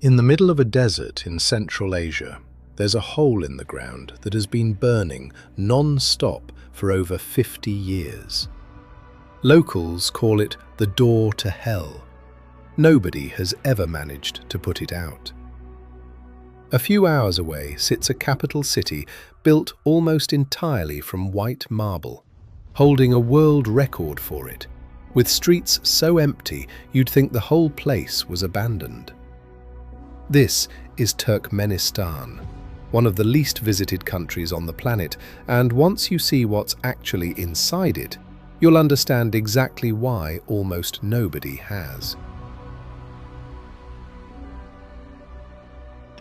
In the middle of a desert in Central Asia, there's a hole in the ground that has been burning non-stop for over 50 years. Locals call it the door to hell. Nobody has ever managed to put it out. A few hours away sits a capital city built almost entirely from white marble, holding a world record for it, with streets so empty you'd think the whole place was abandoned. This is Turkmenistan, one of the least visited countries on the planet, and once you see what's actually inside it, you'll understand exactly why almost nobody has.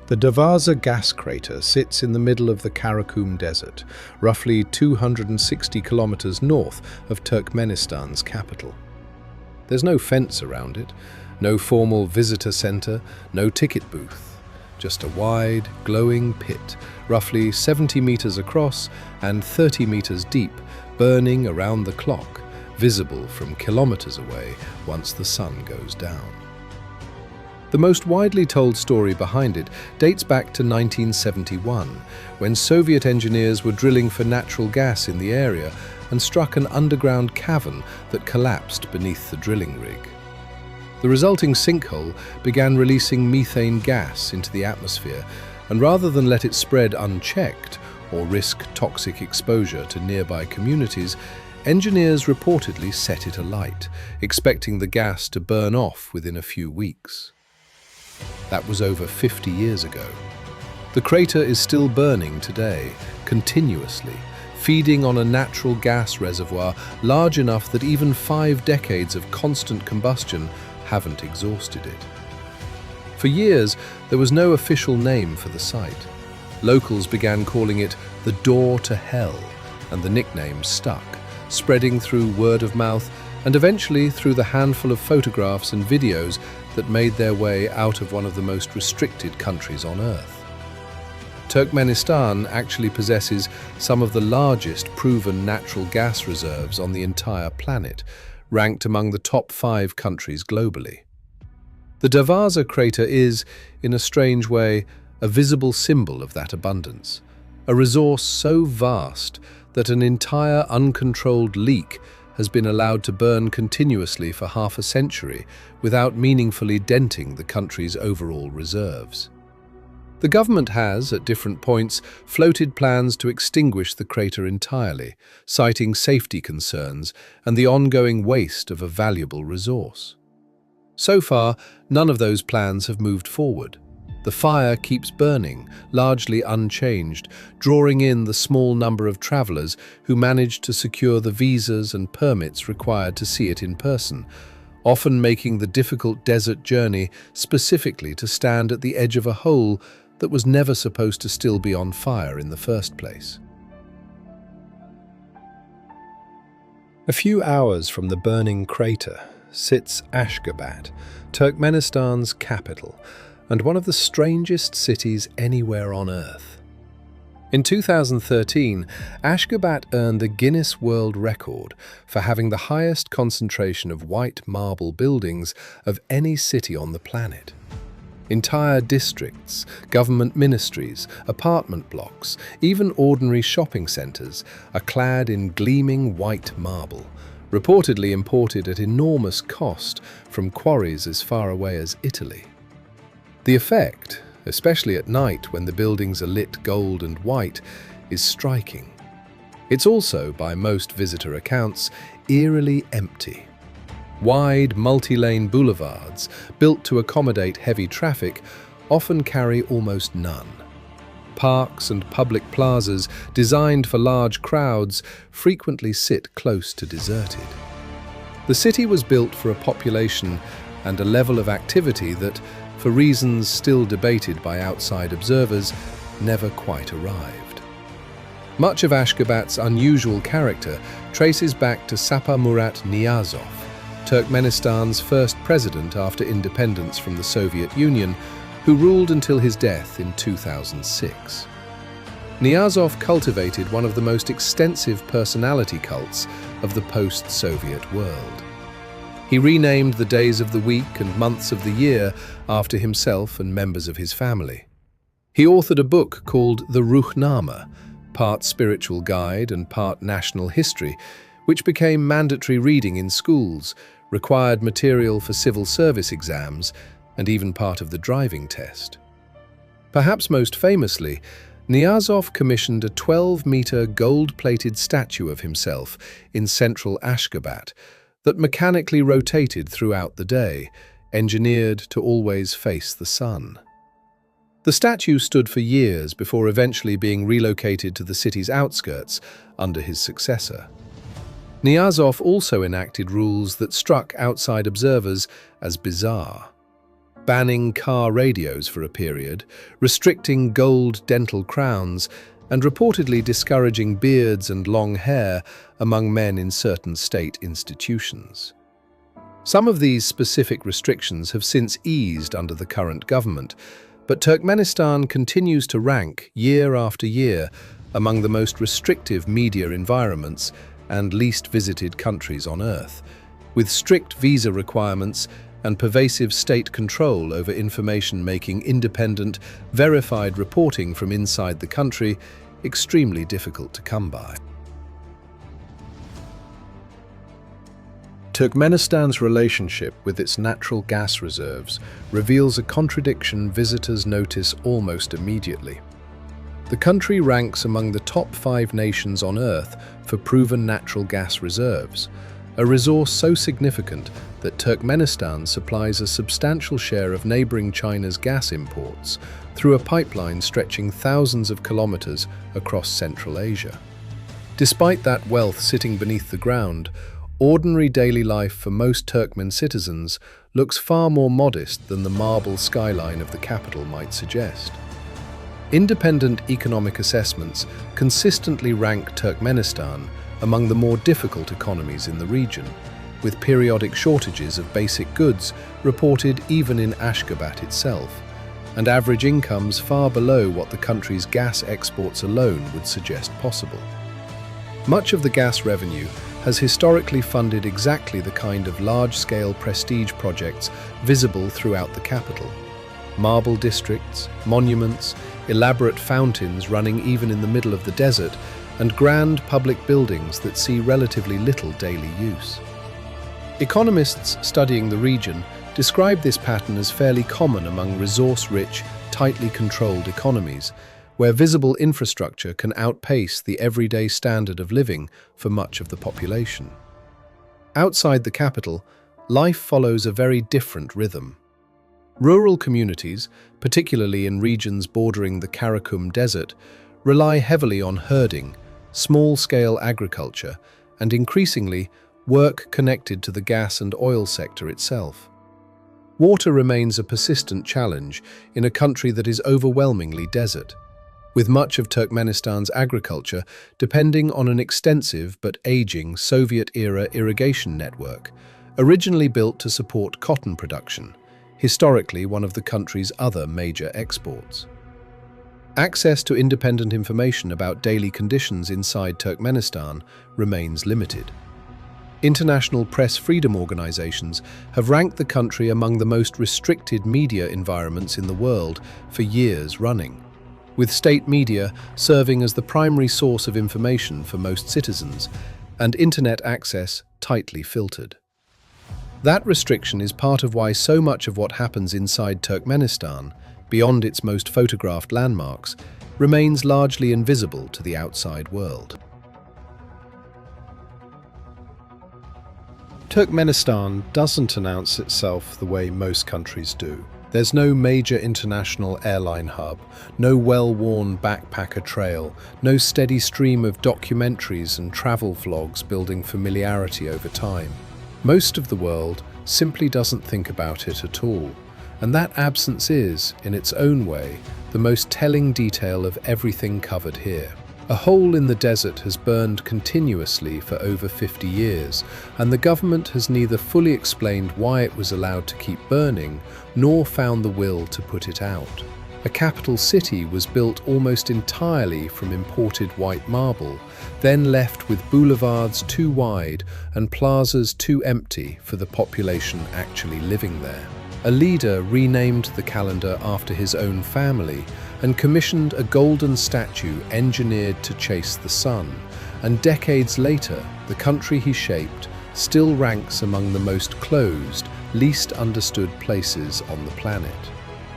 The Darvaza gas crater sits in the middle of the Karakum Desert, roughly 260 kilometers north of Turkmenistan's capital. There's no fence around it, no formal visitor center, no ticket booth, just a wide, glowing pit, roughly 70 meters across and 30 meters deep, burning around the clock, visible from kilometers away once the sun goes down. The most widely told story behind it dates back to 1971, when Soviet engineers were drilling for natural gas in the area and struck an underground cavern that collapsed beneath the drilling rig. The resulting sinkhole began releasing methane gas into the atmosphere, and rather than let it spread unchecked or risk toxic exposure to nearby communities, engineers reportedly set it alight, expecting the gas to burn off within a few weeks. That was over 50 years ago. The crater is still burning today, continuously, feeding on a natural gas reservoir large enough that even 5 decades of constant combustion haven't exhausted it. For years, there was no official name for the site. Locals began calling it the door to hell, and the nickname stuck, spreading through word of mouth and eventually through the handful of photographs and videos that made their way out of one of the most restricted countries on Earth. Turkmenistan actually possesses some of the largest proven natural gas reserves on the entire planet, ranked among the top 5 countries globally. The Darvaza crater is, in a strange way, a visible symbol of that abundance, a resource so vast that an entire uncontrolled leak has been allowed to burn continuously for half a century without meaningfully denting the country's overall reserves. The government has, at different points, floated plans to extinguish the crater entirely, citing safety concerns and the ongoing waste of a valuable resource. So far, none of those plans have moved forward. The fire keeps burning, largely unchanged, drawing in the small number of travelers who manage to secure the visas and permits required to see it in person, often making the difficult desert journey specifically to stand at the edge of a hole that was never supposed to still be on fire in the first place. A few hours from the burning crater sits Ashgabat, Turkmenistan's capital, and one of the strangest cities anywhere on Earth. In 2013, Ashgabat earned the Guinness World Record for having the highest concentration of white marble buildings of any city on the planet. Entire districts, government ministries, apartment blocks, even ordinary shopping centres are clad in gleaming white marble, reportedly imported at enormous cost from quarries as far away as Italy. The effect, especially at night when the buildings are lit gold and white, is striking. It's also, by most visitor accounts, eerily empty. Wide, multi-lane boulevards, built to accommodate heavy traffic, often carry almost none. Parks and public plazas, designed for large crowds, frequently sit close to deserted. The city was built for a population and a level of activity that, for reasons still debated by outside observers, never quite arrived. Much of Ashgabat's unusual character traces back to Sapa Murat Niyazov, Turkmenistan's first president after independence from the Soviet Union, who ruled until his death in 2006. Niyazov cultivated one of the most extensive personality cults of the post-Soviet world. He renamed the days of the week and months of the year after himself and members of his family. He authored a book called the Ruhnama, part spiritual guide and part national history, which became mandatory reading in schools, required material for civil service exams, and even part of the driving test. Perhaps most famously, Niyazov commissioned a 12-meter gold-plated statue of himself in central Ashgabat that mechanically rotated throughout the day, engineered to always face the sun. The statue stood for years before eventually being relocated to the city's outskirts under his successor. Niyazov also enacted rules that struck outside observers as bizarre, banning car radios for a period, restricting gold dental crowns, and reportedly discouraging beards and long hair among men in certain state institutions. Some of these specific restrictions have since eased under the current government, but Turkmenistan continues to rank, year after year, among the most restrictive media environments and least visited countries on Earth, with strict visa requirements and pervasive state control over information making independent, verified reporting from inside the country extremely difficult to come by. Turkmenistan's relationship with its natural gas reserves reveals a contradiction visitors notice almost immediately. The country ranks among the top 5 nations on Earth for proven natural gas reserves, a resource so significant that Turkmenistan supplies a substantial share of neighboring China's gas imports through a pipeline stretching thousands of kilometers across Central Asia. Despite that wealth sitting beneath the ground, ordinary daily life for most Turkmen citizens looks far more modest than the marble skyline of the capital might suggest. Independent economic assessments consistently rank Turkmenistan among the more difficult economies in the region, with periodic shortages of basic goods reported even in Ashgabat itself, and average incomes far below what the country's gas exports alone would suggest possible. Much of the gas revenue has historically funded exactly the kind of large-scale prestige projects visible throughout the capital. Marble districts, monuments, elaborate fountains running even in the middle of the desert, and grand public buildings that see relatively little daily use. Economists studying the region describe this pattern as fairly common among resource-rich, tightly controlled economies, where visible infrastructure can outpace the everyday standard of living for much of the population. Outside the capital, life follows a very different rhythm. Rural communities, particularly in regions bordering the Karakum Desert, rely heavily on herding, small-scale agriculture, and increasingly, work connected to the gas and oil sector itself. Water remains a persistent challenge in a country that is overwhelmingly desert, with much of Turkmenistan's agriculture depending on an extensive but aging Soviet-era irrigation network, originally built to support cotton production, historically one of the country's other major exports. Access to independent information about daily conditions inside Turkmenistan remains limited. International press freedom organizations have ranked the country among the most restricted media environments in the world for years running, with state media serving as the primary source of information for most citizens and internet access tightly filtered. That restriction is part of why so much of what happens inside Turkmenistan, beyond its most photographed landmarks, remains largely invisible to the outside world. Turkmenistan doesn't announce itself the way most countries do. There's no major international airline hub, no well-worn backpacker trail, no steady stream of documentaries and travel vlogs building familiarity over time. Most of the world simply doesn't think about it at all, and that absence is, in its own way, the most telling detail of everything covered here. A hole in the desert has burned continuously for over 50 years, and the government has neither fully explained why it was allowed to keep burning, nor found the will to put it out. A capital city was built almost entirely from imported white marble, then left with boulevards too wide and plazas too empty for the population actually living there. A leader renamed the calendar after his own family and commissioned a golden statue engineered to chase the sun, and decades later, the country he shaped still ranks among the most closed, least understood places on the planet.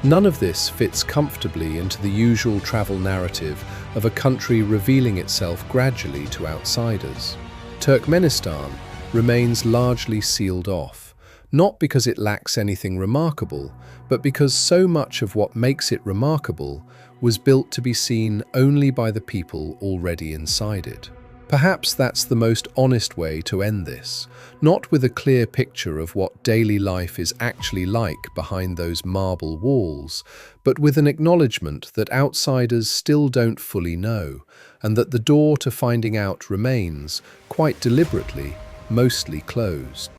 None of this fits comfortably into the usual travel narrative of a country revealing itself gradually to outsiders. Turkmenistan remains largely sealed off, not because it lacks anything remarkable, but because so much of what makes it remarkable was built to be seen only by the people already inside it. Perhaps that's the most honest way to end this, not with a clear picture of what daily life is actually like behind those marble walls, but with an acknowledgement that outsiders still don't fully know, and that the door to finding out remains, quite deliberately, mostly closed.